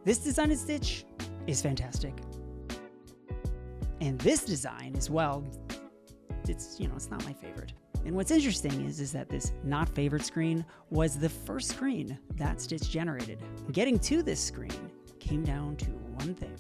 This design in Stitch is fantastic. And this design as well, it's not my favorite. And what's interesting is that this not favorite screen was the first screen that Stitch generated. Getting to this screen came down to one thing: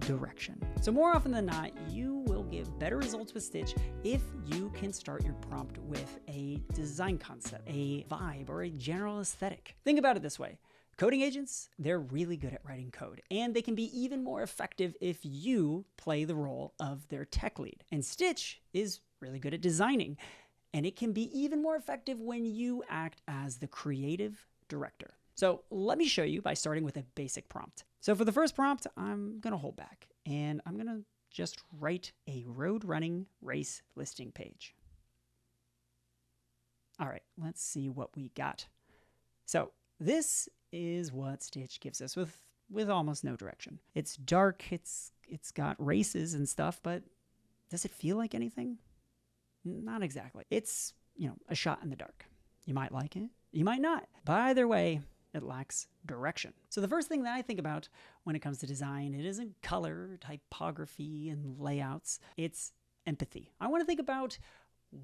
direction. So more often than not, you will get better results with Stitch if you can start your prompt with a design concept, a vibe, or a general aesthetic. Think about it this way. Coding agents, they're really good at writing code, and they can be even more effective if you play the role of their tech lead. And Stitch is really good at designing, and it can be even more effective when you act as the creative director. So let me show you by starting with a basic prompt. So for the first prompt, I'm going to hold back, and I'm going to just write a road running race listing page. All right, let's see what we got. So this is what Stitch gives us with almost no direction. It's dark, it's got races and stuff, but does it feel like anything? Not exactly. It's, a shot in the dark. You might like it, you might not. But either way, it lacks direction. So the first thing that I think about when it comes to design, it isn't color, typography, and layouts. It's empathy. I want to think about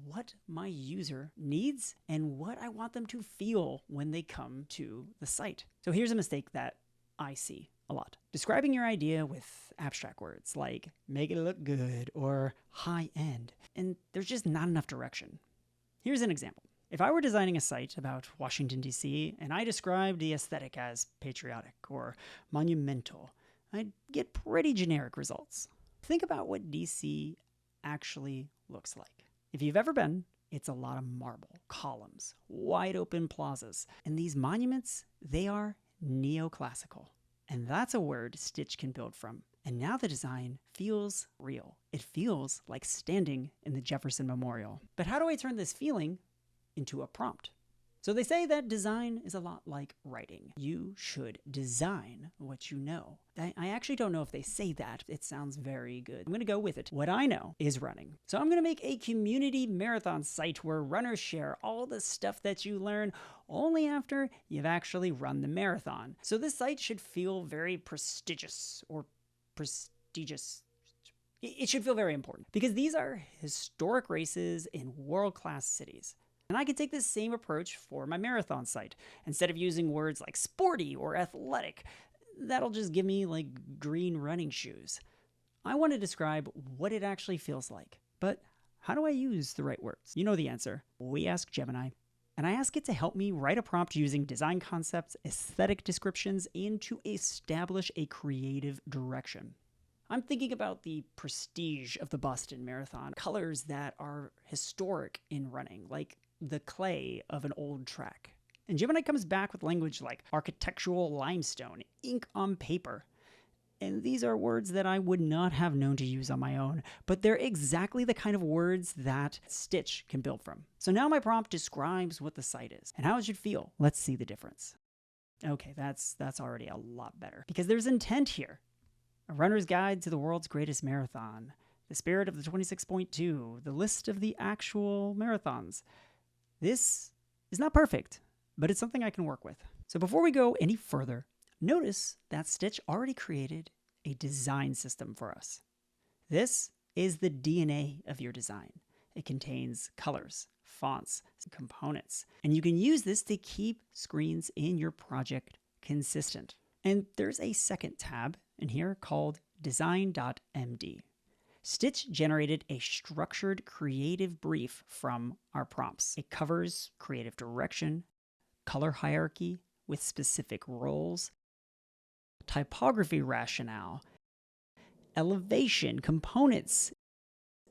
what my user needs and what I want them to feel when they come to the site. So here's a mistake that I see a lot. Describing your idea with abstract words like make it look good or high end, and there's just not enough direction. Here's an example. If I were designing a site about Washington, D.C., and I described the aesthetic as patriotic or monumental, I'd get pretty generic results. Think about what D.C. actually looks like. If you've ever been, it's a lot of marble, columns, wide open plazas. And these monuments, they are neoclassical. And that's a word Stitch can build from. And now the design feels real. It feels like standing in the Jefferson Memorial. But how do I turn this feeling into a prompt? So they say that design is a lot like writing. You should design what you know. I actually don't know if they say that. It sounds very good. I'm going to go with it. What I know is running. So I'm going to make a community marathon site where runners share all the stuff that you learn only after you've actually run the marathon. So this site should feel very prestigious or prestigious. It should feel very important because these are historic races in world-class cities. And I can take this same approach for my marathon site. Instead of using words like sporty or athletic, that'll just give me like green running shoes. I want to describe what it actually feels like. But how do I use the right words? You know the answer. We ask Gemini. And I ask it to help me write a prompt using design concepts, aesthetic descriptions, and to establish a creative direction. I'm thinking about the prestige of the Boston Marathon, colors that are historic in running, like the clay of an old track. And Gemini comes back with language like architectural limestone, ink on paper. And these are words that I would not have known to use on my own, but they're exactly the kind of words that Stitch can build from. So now my prompt describes what the site is and how it should feel. Let's see the difference. Okay, that's already a lot better because there's intent here. A runner's guide to the world's greatest marathon, the spirit of the 26.2, the list of the actual marathons. This is not perfect, but it's something I can work with. So before we go any further, notice that Stitch already created a design system for us. This is the DNA of your design. It contains colors, fonts, components, and you can use this to keep screens in your project consistent. And there's a second tab in here called design.md. Stitch generated a structured creative brief from our prompts. It covers creative direction, color hierarchy with specific roles, typography rationale, elevation, components,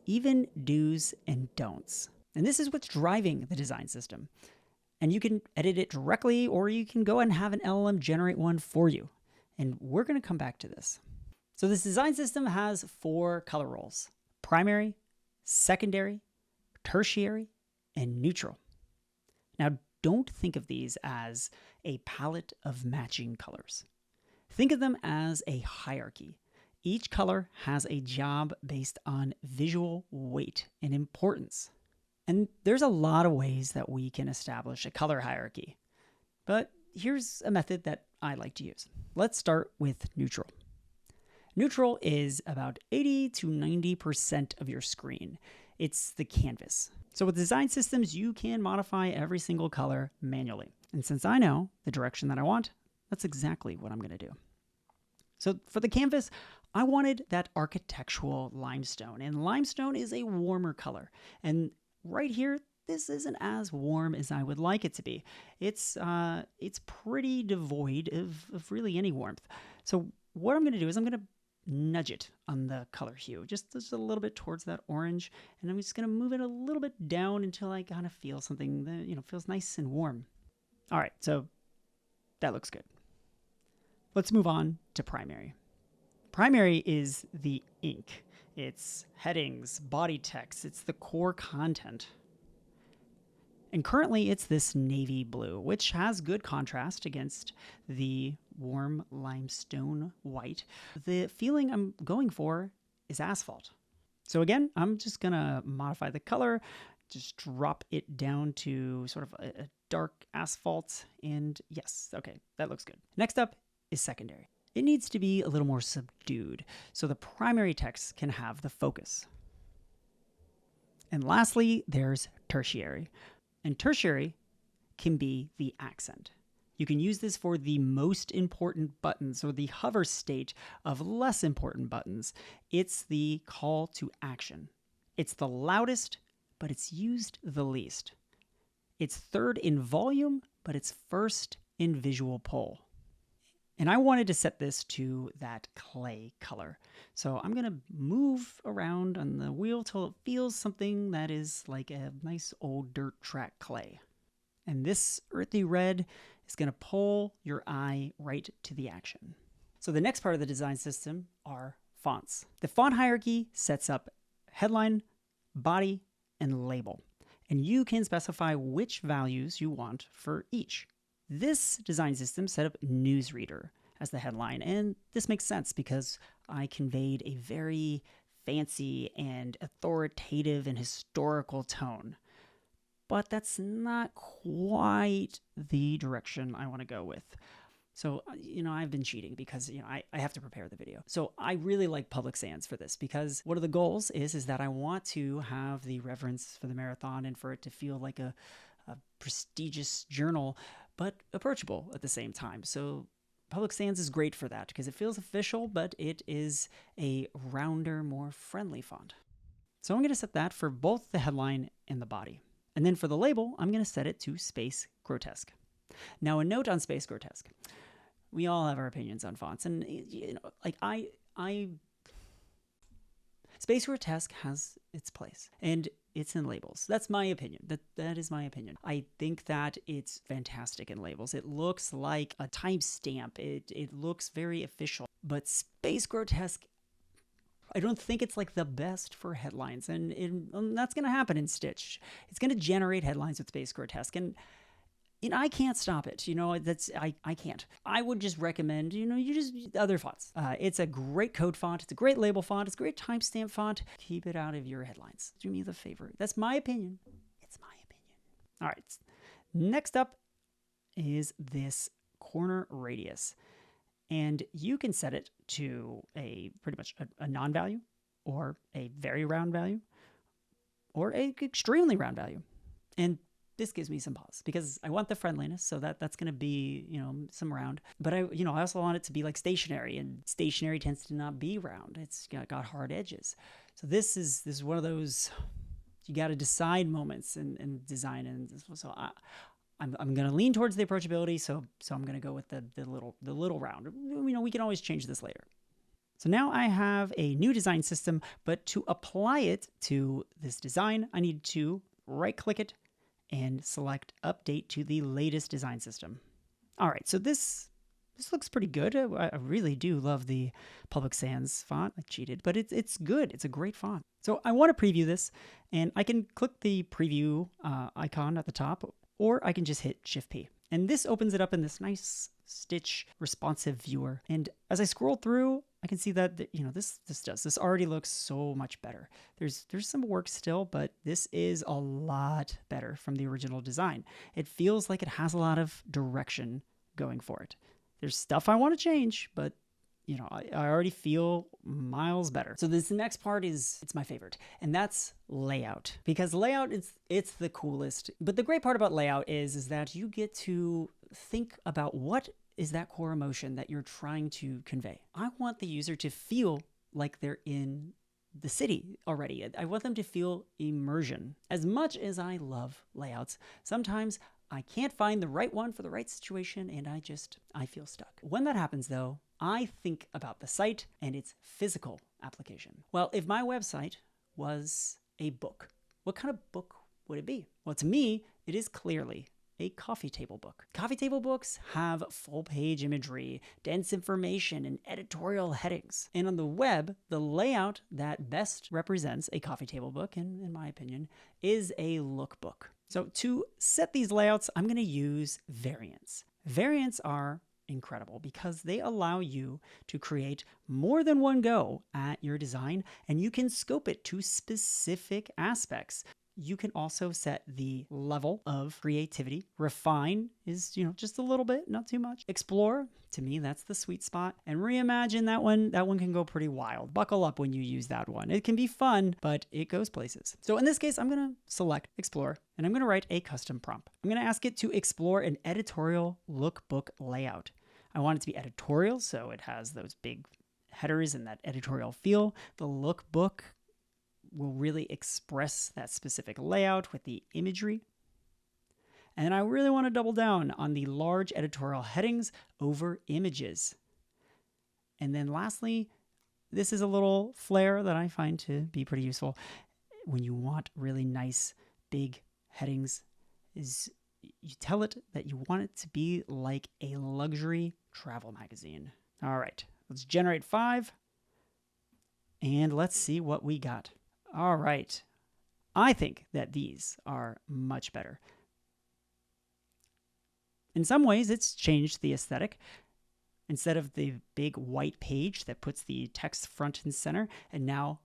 even do's and don'ts. And this is what's driving the design system. And you can edit it directly, or you can go and have an LLM generate one for you. And we're going to come back to this. So this design system has 4 color roles: primary, secondary, tertiary, and neutral. Now, don't think of these as a palette of matching colors. Think of them as a hierarchy. Each color has a job based on visual weight and importance. And there's a lot of ways that we can establish a color hierarchy. But here's a method that I like to use. Let's start with neutral. Neutral is about 80 to 90% of your screen. It's the canvas. So with design systems, you can modify every single color manually. And since I know the direction that I want, that's exactly what I'm going to do. So for the canvas, I wanted that architectural limestone. And limestone is a warmer color. And right here, this isn't as warm as I would like it to be. It's pretty devoid of really any warmth. So what I'm going to do is I'm going to nudge it on the color hue, just a little bit towards that orange. And I'm just going to move it a little bit down until I kind of feel something that, feels nice and warm. All right, so that looks good. Let's move on to primary. Primary is the ink. It's headings, body text, it's the core content. And currently it's this navy blue, which has good contrast against the warm limestone white. The feeling I'm going for is asphalt. So again, I'm just gonna modify the color, just drop it down to sort of a dark asphalt. And yes, okay, that looks good. Next up is secondary. It needs to be a little more subdued, so the primary text can have the focus. And lastly, there's tertiary. And tertiary can be the accent. You can use this for the most important buttons or the hover state of less important buttons. It's the call to action. It's the loudest, but it's used the least. It's third in volume, but it's first in visual pull. And I wanted to set this to that clay color. So I'm going to move around on the wheel till it feels something that is like a nice old dirt track clay. And this earthy red is going to pull your eye right to the action. So the next part of the design system are fonts. The font hierarchy sets up headline, body, and label. And you can specify which values you want for each. This design system set up newsreader as the headline, and this makes sense because I conveyed a very fancy and authoritative and historical tone. But that's not quite the direction I want to go with. So, I've been cheating because, I have to prepare the video. So I really like Public Sans for this because one of the goals is that I want to have the reverence for the marathon and for it to feel like a prestigious journal, but approachable at the same time. So Public Sans is great for that because it feels official, but it is a rounder, more friendly font. So I'm going to set that for both the headline and the body. And then for the label, I'm going to set it to Space Grotesque. Now, a note on Space Grotesque. We all have our opinions on fonts, and Space Grotesque has its place, and it's in labels. That's my opinion. That is my opinion. I think that it's fantastic in labels. It looks like a timestamp. It looks very official. But Space Grotesque, I don't think it's like the best for headlines, and that's going to happen in Stitch. It's going to generate headlines with Space Grotesque, and I can't stop it. I can't. I would just recommend, you just other fonts. It's a great code font. It's a great label font. It's a great timestamp font. Keep it out of your headlines. Do me the favor. That's my opinion. It's my opinion. All right. Next up is this corner radius. And you can set it to pretty much a non-value or a very round value or a extremely round value. And this gives me some pause because I want the friendliness, so that's going to be, some round. But I also want it to be like stationary, and stationary tends to not be round. It's got hard edges. So this is one of those you got to decide moments in design, and so I'm going to lean towards the approachability. So I'm going to go with the little round. We can always change this later. So now I have a new design system, but to apply it to this design, I need to right-click it and select Update to the latest design system. All right, so this looks pretty good. I really do love the Public Sans font. I cheated, but it's good. It's a great font. So I want to preview this, and I can click the preview icon at the top, or I can just hit Shift-P. And this opens it up in this nice Stitch responsive viewer. And as I scroll through, I can see that this already looks so much better. There's some work still, but this is a lot better from the original design. It feels like it has a lot of direction going for it. There's stuff I want to change, but I already feel miles better. So this next part it's my favorite, and that's layout. Because layout, it's the coolest. But the great part about layout is that you get to think about what is that core emotion that you're trying to convey. I want the user to feel like they're in the city already. I want them to feel immersion. As much as I love layouts, sometimes I can't find the right one for the right situation, and I feel stuck. When that happens, though, I think about the site and its physical application. Well, if my website was a book, what kind of book would it be? Well, to me, it is clearly a coffee table book. Coffee table books have full-page imagery, dense information, and editorial headings. And on the web, the layout that best represents a coffee table book, in my opinion, is a lookbook. So to set these layouts, I'm going to use variants. Variants are incredible because they allow you to create more than one go at your design, and you can scope it to specific aspects. You can also set the level of creativity. Refine is, just a little bit, not too much. Explore, to me, that's the sweet spot. And reimagine, that one can go pretty wild. Buckle up when you use that one. It can be fun, but it goes places. So in this case, I'm going to select Explore, and I'm going to write a custom prompt. I'm going to ask it to explore an editorial lookbook layout. I want it to be editorial, so it has those big headers and that editorial feel. The lookbook will really express that specific layout with the imagery. And I really want to double down on the large editorial headings over images. And then lastly, this is a little flair that I find to be pretty useful. When you want really nice, big headings, is you tell it that you want it to be like a luxury travel magazine. All right, let's generate 5. And let's see what we got. All right. I think that these are much better. In some ways, it's changed the aesthetic. Instead of the big white page that puts the text front and center, and now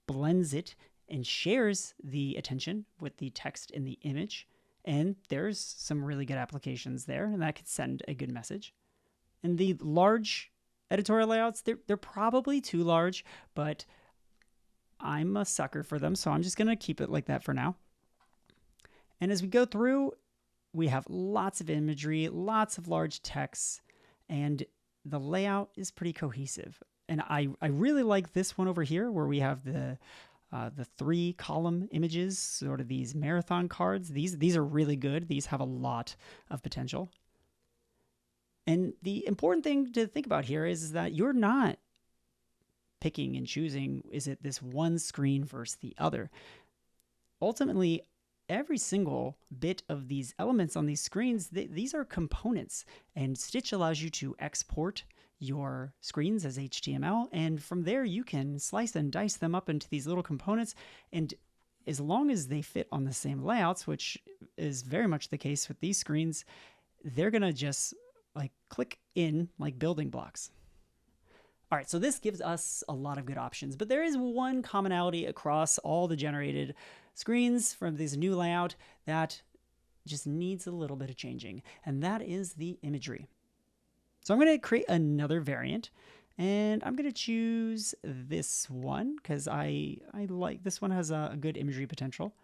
blends it and shares the attention with the text in the image. And there's some really good applications there, and that could send a good message. And the large editorial layouts, they're probably too large, but I'm a sucker for them, so I'm just going to keep it like that for now. And as we go through, we have lots of imagery, lots of large texts, and the layout is pretty cohesive. And I really like this one over here where we have the 3-column images, sort of these marathon cards. These are really good. These have a lot of potential. And the important thing to think about here is that you're not picking and choosing, is it this one screen versus the other? Ultimately, every single bit of these elements on these screens, these are components, and Stitch allows you to export your screens as HTML, and from there you can slice and dice them up into these little components, and as long as they fit on the same layouts, which is very much the case with these screens, they're gonna just like click in like building blocks. All right, so this gives us a lot of good options, but there is one commonality across all the generated screens from this new layout that just needs a little bit of changing, and that is the imagery. So I'm going to create another variant, and I'm going to choose this one because I like this one, has a good imagery potential.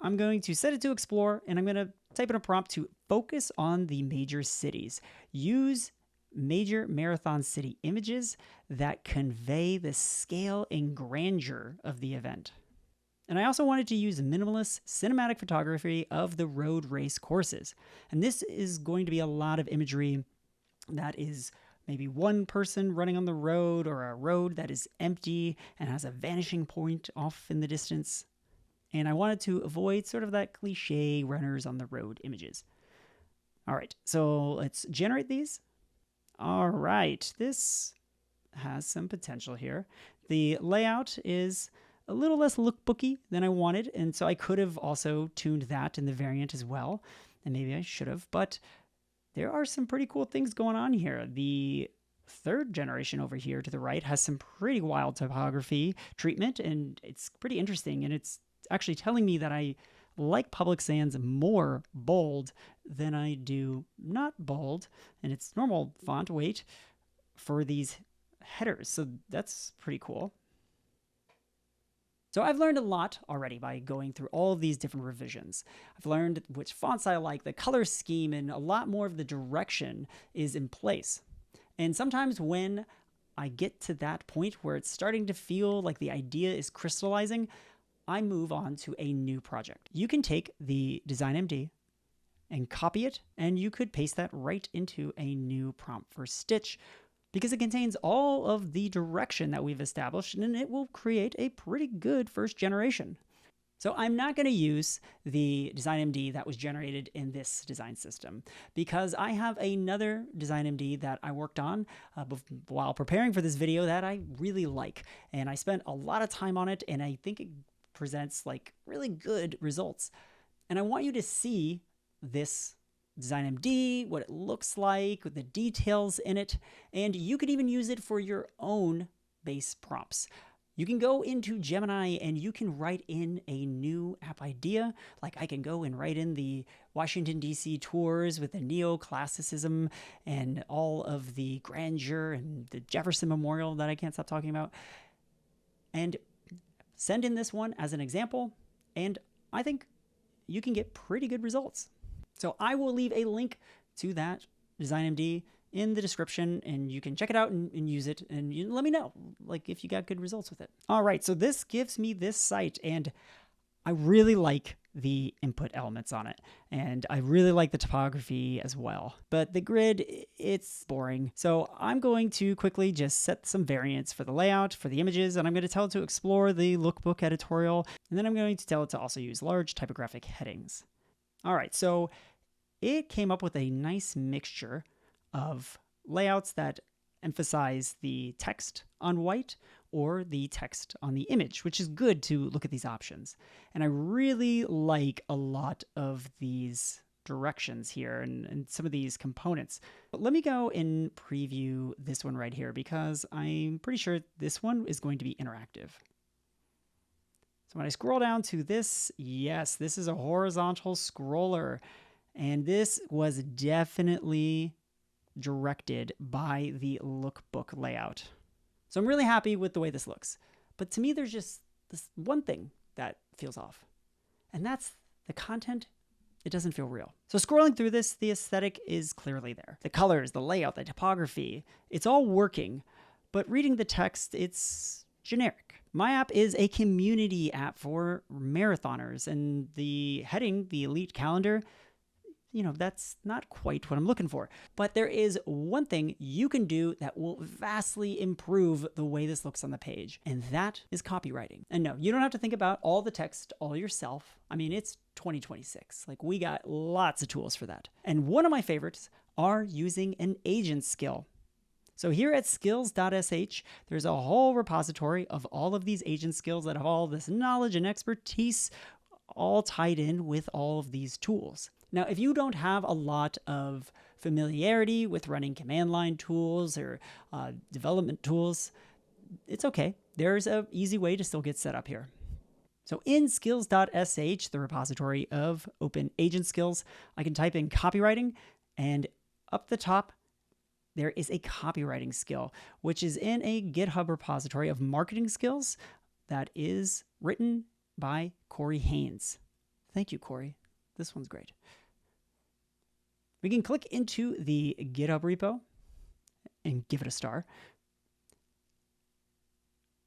I'm going to set it to explore, and I'm going to type in a prompt to focus on the major cities. Use major marathon city images that convey the scale and grandeur of the event. And I also wanted to use minimalist cinematic photography of the road race courses. And this is going to be a lot of imagery that is maybe one person running on the road, or a road that is empty and has a vanishing point off in the distance. And I wanted to avoid sort of that cliche runners on the road images. All right, so let's generate these. All right, this has some potential here. The layout is a little less lookbooky than I wanted, and so I could have also tuned that in the variant as well, and maybe I should have, but there are some pretty cool things going on here. The third generation over here to the right has some pretty wild typography treatment, and it's pretty interesting, and it's actually telling me that I like Public Sans more bold than I do not bold, and it's normal font weight for these headers. So that's pretty cool. So I've learned a lot already by going through all of these different revisions. I've learned which fonts I like, the color scheme, and a lot more of the direction is in place. And sometimes when I get to that point where it's starting to feel like the idea is crystallizing, I move on to a new project. You can take the Design MD and copy it, and you could paste that right into a new prompt for Stitch, because it contains all of the direction that we've established, and it will create a pretty good first generation. So I'm not going to use the Design MD that was generated in this design system, because I have another Design MD that I worked on while preparing for this video that I really like, and I spent a lot of time on it, and I think it presents like really good results. And I want you to see this Design MD, what it looks like, with the details in it, and you could even use it for your own base prompts. You can go into Gemini and you can write in a new app idea. Like I can go and write in the Washington, D.C. tours with the neoclassicism and all of the grandeur and the Jefferson Memorial that I can't stop talking about, and send in this one as an example, and I think you can get pretty good results. So I will leave a link to that Design MD in the description, and you can check it out and use it, and you let me know like if you got good results with it. All right, so this gives me this site, and I really like the input elements on it, and I really like the topography as well. But the grid, it's boring. So I'm going to quickly just set some variants for the layout, for the images, and I'm going to tell it to explore the lookbook editorial, and then I'm going to tell it to also use large typographic headings. All right, so it came up with a nice mixture of layouts that emphasize the text on white or the text on the image, which is good to look at these options. And I really like a lot of these directions here and some of these components. But let me go and preview this one right here, because I'm pretty sure this one is going to be interactive. So when I scroll down to this, yes, this is a horizontal scroller. And this was definitely directed by the lookbook layout. So I'm really happy with the way this looks. But to me, there's just this one thing that feels off. And that's the content. It doesn't feel real. So scrolling through this, the aesthetic is clearly there. The colors, the layout, the typography, it's all working. But reading the text, it's generic. My app is a community app for marathoners. And the heading, the Elite Calendar, that's not quite what I'm looking for. But there is one thing you can do that will vastly improve the way this looks on the page, and that is copywriting. And no, you don't have to think about all the text all yourself. I mean, it's 2026. Like, we got lots of tools for that. And one of my favorites are using an agent skill. So here at skills.sh, there's a whole repository of all of these agent skills that have all this knowledge and expertise all tied in with all of these tools. Now, if you don't have a lot of familiarity with running command line tools or development tools, it's okay. There's an easy way to still get set up here. So in skills.sh, the repository of open agent skills, I can type in copywriting, and up the top, there is a copywriting skill, which is in a GitHub repository of marketing skills that is written by Corey Haynes. Thank you, Corey. This one's great. We can click into the GitHub repo and give it a star.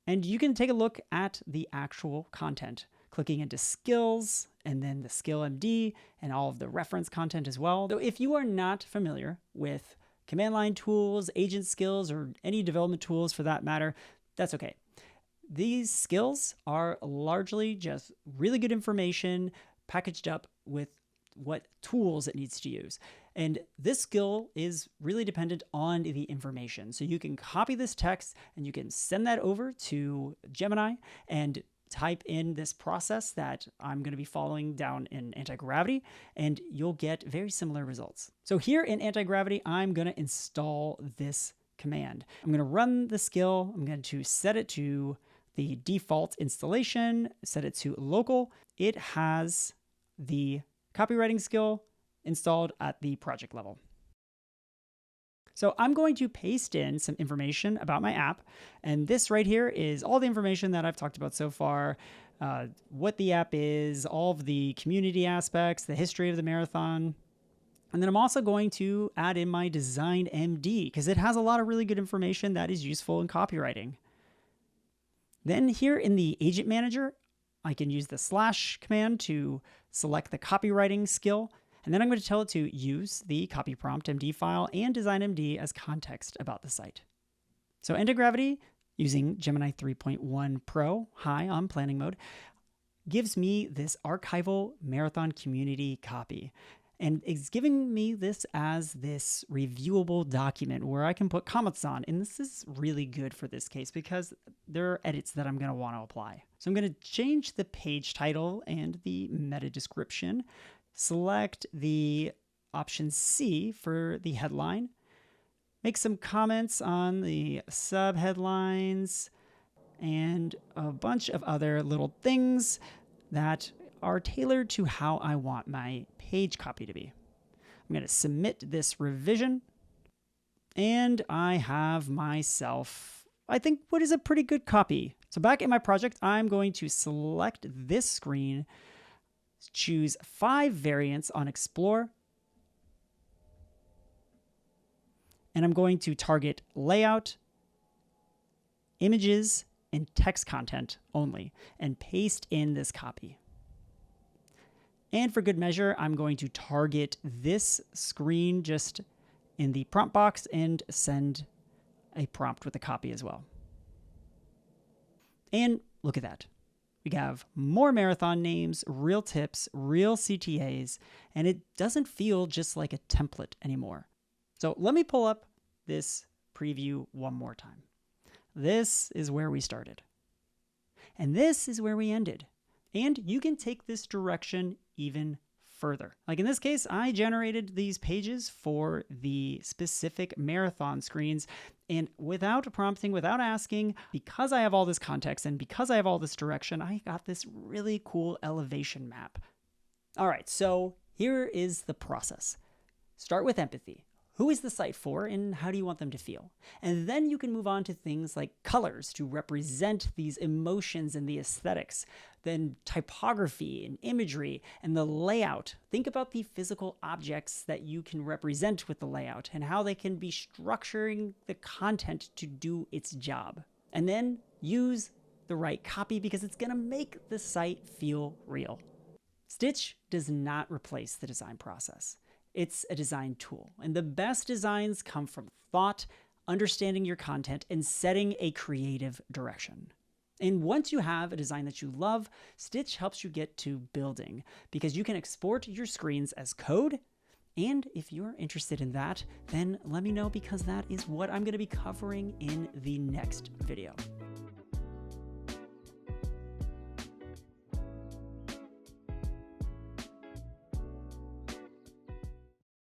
And you can take a look at the actual content, clicking into skills and then the skill MD and all of the reference content as well. So if you are not familiar with command line tools, agent skills, or any development tools for that matter, that's okay. These skills are largely just really good information packaged up with what tools it needs to use. And this skill is really dependent on the information. So you can copy this text and you can send that over to Gemini and type in this process that I'm going to be following down in anti-gravity, and you'll get very similar results. So here in anti-gravity, I'm going to install this command. I'm going to run the skill. I'm going to set it to the default installation, set it to local. It has the copywriting skill installed at the project level. So I'm going to paste in some information about my app. And this right here is all the information that I've talked about so far, what the app is, all of the community aspects, the history of the marathon. And then I'm also going to add in my design MD because it has a lot of really good information that is useful in copywriting. Then here in the agent manager, I can use the / command to select the copywriting skill. And then I'm going to tell it to use the copy prompt MD file and design MD as context about the site. So End of Gravity, using Gemini 3.1 Pro High on planning mode, gives me this archival marathon community copy. And it's giving me this as this reviewable document where I can put comments on. And this is really good for this case because there are edits that I'm going to want to apply. So I'm going to change the page title and the meta description. Select the option C for the headline. Make some comments on the sub-headlines and a bunch of other little things that are tailored to how I want my page copy to be. I'm going to submit this revision, and I have myself, I think, what is a pretty good copy. So back in my project, I'm going to select this screen, choose 5 variants on Explore, and I'm going to target layout, images, and text content only, and paste in this copy. And for good measure, I'm going to target this screen just in the prompt box and send a prompt with a copy as well. And look at that. We have more marathon names, real tips, real CTAs, and it doesn't feel just like a template anymore. So let me pull up this preview one more time. This is where we started. And this is where we ended. And you can take this direction even further. Like in this case, I generated these pages for the specific marathon screens, and without prompting, without asking, because I have all this context and because I have all this direction, I got this really cool elevation map. All right, so here is the process. Start with empathy. Who is the site for and how do you want them to feel? And then you can move on to things like colors to represent these emotions and the aesthetics, then typography and imagery and the layout. Think about the physical objects that you can represent with the layout and how they can be structuring the content to do its job. And then use the right copy because it's going to make the site feel real. Stitch does not replace the design process. It's a design tool, and the best designs come from thought, understanding your content, and setting a creative direction. And once you have a design that you love, Stitch helps you get to building because you can export your screens as code. And if you're interested in that, then let me know because that is what I'm going to be covering in the next video.